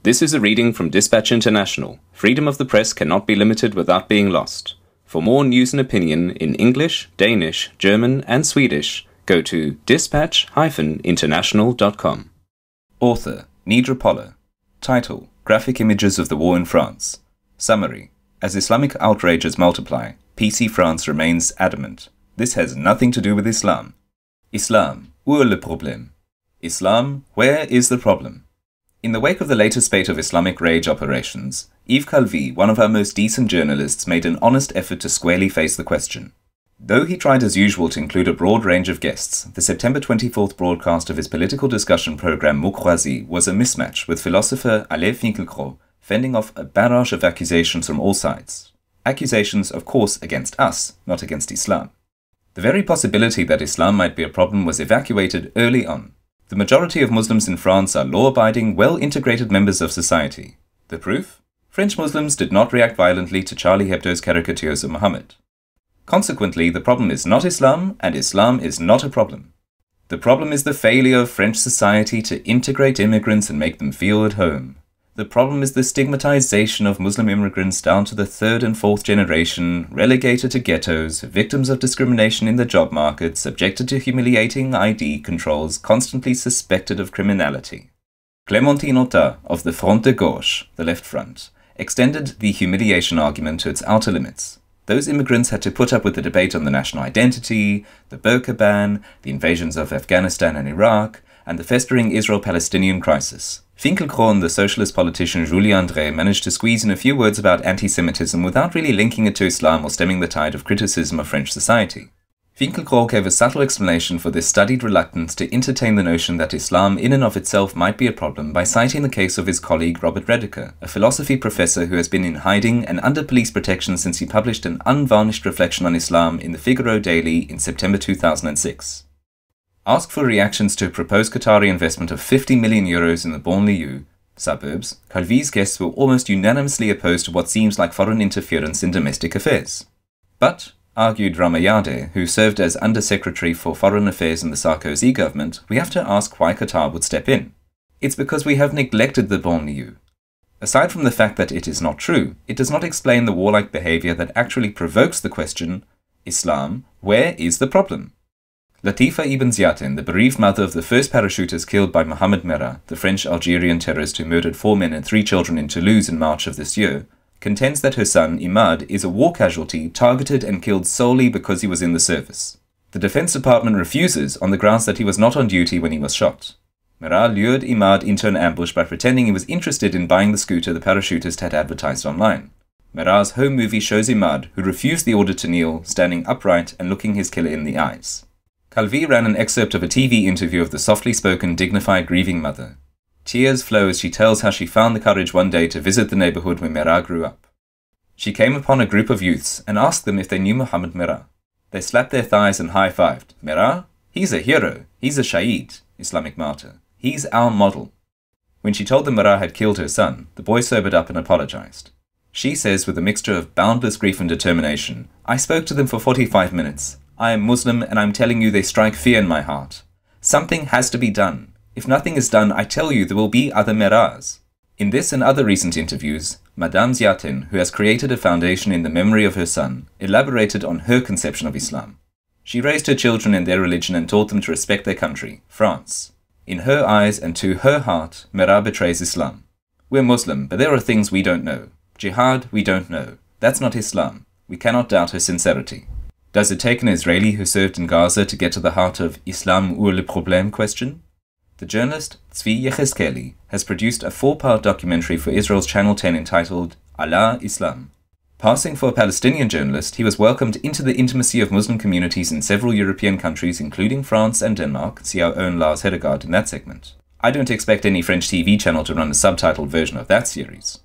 This is a reading from Dispatch International. Freedom of the press cannot be limited without being lost. For more news and opinion in English, Danish, German, and Swedish, go to dispatch-international.com. Author Nidra. Title: Graphic Images of the War in France. Summary: As Islamic outrages multiply, PC France remains adamant. This has nothing to do with Islam. Islam, où est le problème? Islam, where is the problem? In the wake of the latest spate of Islamic rage operations, Yves Calvi, one of our most decent journalists, made an honest effort to squarely face the question. Though he tried as usual to include a broad range of guests, the September 24th broadcast of his political discussion program Mots Croisés was a mismatch, with philosopher Alain Finkielkraut fending off a barrage of accusations from all sides. Accusations, of course, against us, not against Islam. The very possibility that Islam might be a problem was evacuated early on. The majority of Muslims in France are law-abiding, well-integrated members of society. The proof? French Muslims did not react violently to Charlie Hebdo's caricatures of Muhammad. Consequently, the problem is not Islam, and Islam is not a problem. The problem is the failure of French society to integrate immigrants and make them feel at home. The problem is the stigmatization of Muslim immigrants down to the third and fourth generation, relegated to ghettos, victims of discrimination in the job market, subjected to humiliating ID controls, constantly suspected of criminality. Clémentine Autain of the Front de Gauche, the Left Front, extended the humiliation argument to its outer limits. Those immigrants had to put up with the debate on the national identity, the burqa ban, the invasions of Afghanistan and Iraq, and the festering Israel-Palestinian crisis. Finkielkraut and the socialist politician Julien André managed to squeeze in a few words about anti-Semitism without really linking it to Islam or stemming the tide of criticism of French society. Finkielkraut gave a subtle explanation for this studied reluctance to entertain the notion that Islam in and of itself might be a problem by citing the case of his colleague Robert Redeker, a philosophy professor who has been in hiding and under police protection since he published an unvarnished reflection on Islam in the Figaro Daily in September 2006. Asked for reactions to a proposed Qatari investment of 50 million euros in the banlieue suburbs, Calvi's guests were almost unanimously opposed to what seems like foreign interference in domestic affairs. But, argued Ramayade, who served as Undersecretary for Foreign Affairs in the Sarkozy government, we have to ask why Qatar would step in. It's because we have neglected the banlieue. Aside from the fact that it is not true, it does not explain the warlike behavior that actually provokes the question, Islam, where is the problem? Latifa Ibn Ziaten, the bereaved mother of the first parachuters killed by Mohamed Merah, the French-Algerian terrorist who murdered 4 men and 3 children in Toulouse in March of this year, contends that her son, Imad, is a war casualty targeted and killed solely because he was in the service. The Defense Department refuses on the grounds that he was not on duty when he was shot. Merah lured Imad into an ambush by pretending he was interested in buying the scooter the parachutist had advertised online. Merah's home movie shows Imad, who refused the order to kneel, standing upright and looking his killer in the eyes. Calvi ran an excerpt of a TV interview of the softly spoken, dignified, grieving mother. Tears flow as she tells how she found the courage one day to visit the neighborhood where Merah grew up. She came upon a group of youths and asked them if they knew Mohamed Merah. They slapped their thighs and high-fived. Merah? He's a hero. He's a shaheed, Islamic martyr. He's our model. When she told them Merah had killed her son, the boy sobered up and apologized. She says with a mixture of boundless grief and determination, I spoke to them for 45 minutes. I am Muslim and I'm telling you they strike fear in my heart. Something has to be done. If nothing is done, I tell you there will be other Merahs. In this and other recent interviews, Madame Ziaten, who has created a foundation in the memory of her son, elaborated on her conception of Islam. She raised her children in their religion and taught them to respect their country, France. In her eyes and to her heart, Merah betrays Islam. We're Muslim, but there are things we don't know. Jihad, we don't know. That's not Islam. We cannot doubt her sincerity. Does it take an Israeli who served in Gaza to get to the heart of Islam ou le problème question? The journalist Yves Calvi has produced a 4-part documentary for Israel's Channel 10 entitled Allah Islam. Passing for a Palestinian journalist, he was welcomed into the intimacy of Muslim communities in several European countries including France and Denmark. See our own Lars Hedegaard in that segment. I don't expect any French TV channel to run a subtitled version of that series.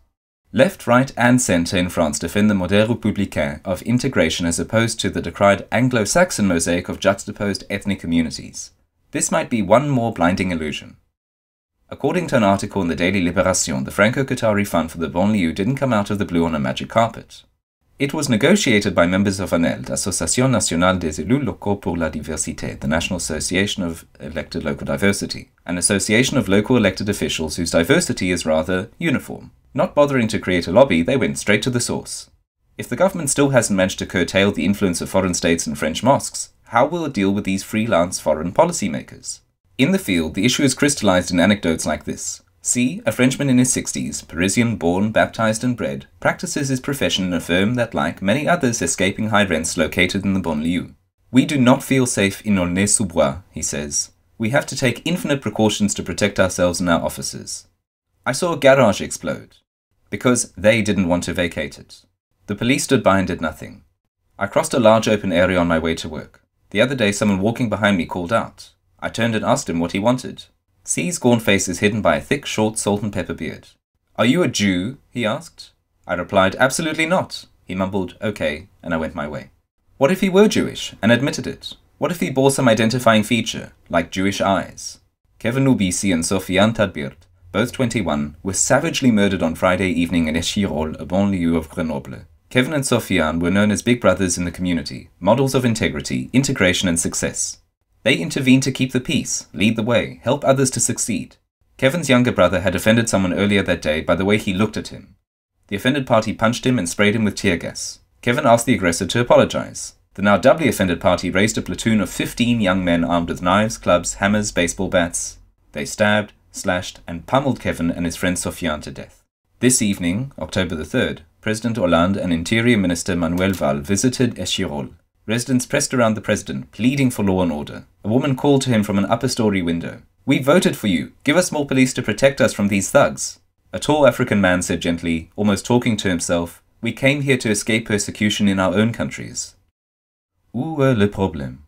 Left, right and centre in France defend the modèle républicain of integration as opposed to the decried Anglo-Saxon mosaic of juxtaposed ethnic communities. This might be one more blinding illusion. According to an article in the daily Libération, the Franco-Qatari fund for the banlieue didn't come out of the blue on a magic carpet. It was negotiated by members of ANEL, Association Nationale des Élus Locaux pour la Diversité, the National Association of Elected Local Diversity, an association of local elected officials whose diversity is rather uniform. Not bothering to create a lobby, they went straight to the source. If the government still hasn't managed to curtail the influence of foreign states and French mosques, how will it deal with these freelance foreign policymakers? In the field, the issue is crystallized in anecdotes like this. C, a Frenchman in his 60s, Parisian, born, baptized and bred, practices his profession in a firm that, like many others escaping high rents located in the banlieue. We do not feel safe in Aulnay-sous-Bois, he says. We have to take infinite precautions to protect ourselves and our offices. I saw a garage explode, because they didn't want to vacate it. The police stood by and did nothing. I crossed a large open area on my way to work. The other day someone walking behind me called out. I turned and asked him what he wanted. C's gaunt face is hidden by a thick, short salt and pepper beard. "Are you a Jew?" he asked. I replied, "Absolutely not." He mumbled, "Okay," and I went my way. What if he were Jewish, and admitted it? What if he bore some identifying feature, like Jewish eyes? Kevin Ubisi and Sofiane Tadbirt, both 21, were savagely murdered on Friday evening in Échirolles, a banlieue of Grenoble. Kevin and Sofiane were known as big brothers in the community, models of integrity, integration and success. They intervened to keep the peace, lead the way, help others to succeed. Kevin's younger brother had offended someone earlier that day by the way he looked at him. The offended party punched him and sprayed him with tear gas. Kevin asked the aggressor to apologize. The now doubly offended party raised a platoon of 15 young men armed with knives, clubs, hammers, baseball bats. They stabbed, slashed, and pummeled Kevin and his friend Sofiane to death. This evening, October the 3rd, President Hollande and Interior Minister Manuel Valls visited Échirolles. Residents pressed around the president, pleading for law and order. A woman called to him from an upper-story window. "We voted for you. Give us more police to protect us from these thugs." A tall African man said gently, almost talking to himself, "We came here to escape persecution in our own countries." Où est le problème?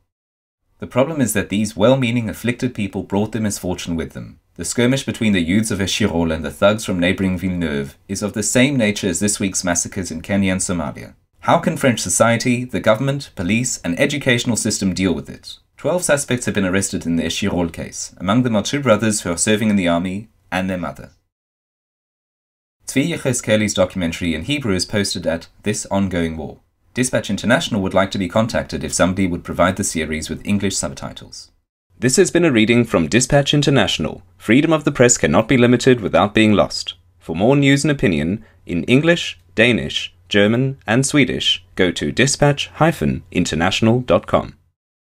The problem is that these well-meaning afflicted people brought their misfortune with them. The skirmish between the youths of Échirolles and the thugs from neighbouring Villeneuve is of the same nature as this week's massacres in Kenya and Somalia. How can French society, the government, police and educational system deal with it? 12 suspects have been arrested in the Échirolles case. Among them are 2 brothers who are serving in the army and their mother. Tzvi Yves Calvi's documentary in Hebrew is posted at This Ongoing War. Dispatch International would like to be contacted if somebody would provide the series with English subtitles. This has been a reading from Dispatch International. Freedom of the press cannot be limited without being lost. For more news and opinion in English, Danish, German and Swedish, go to dispatch-international.com.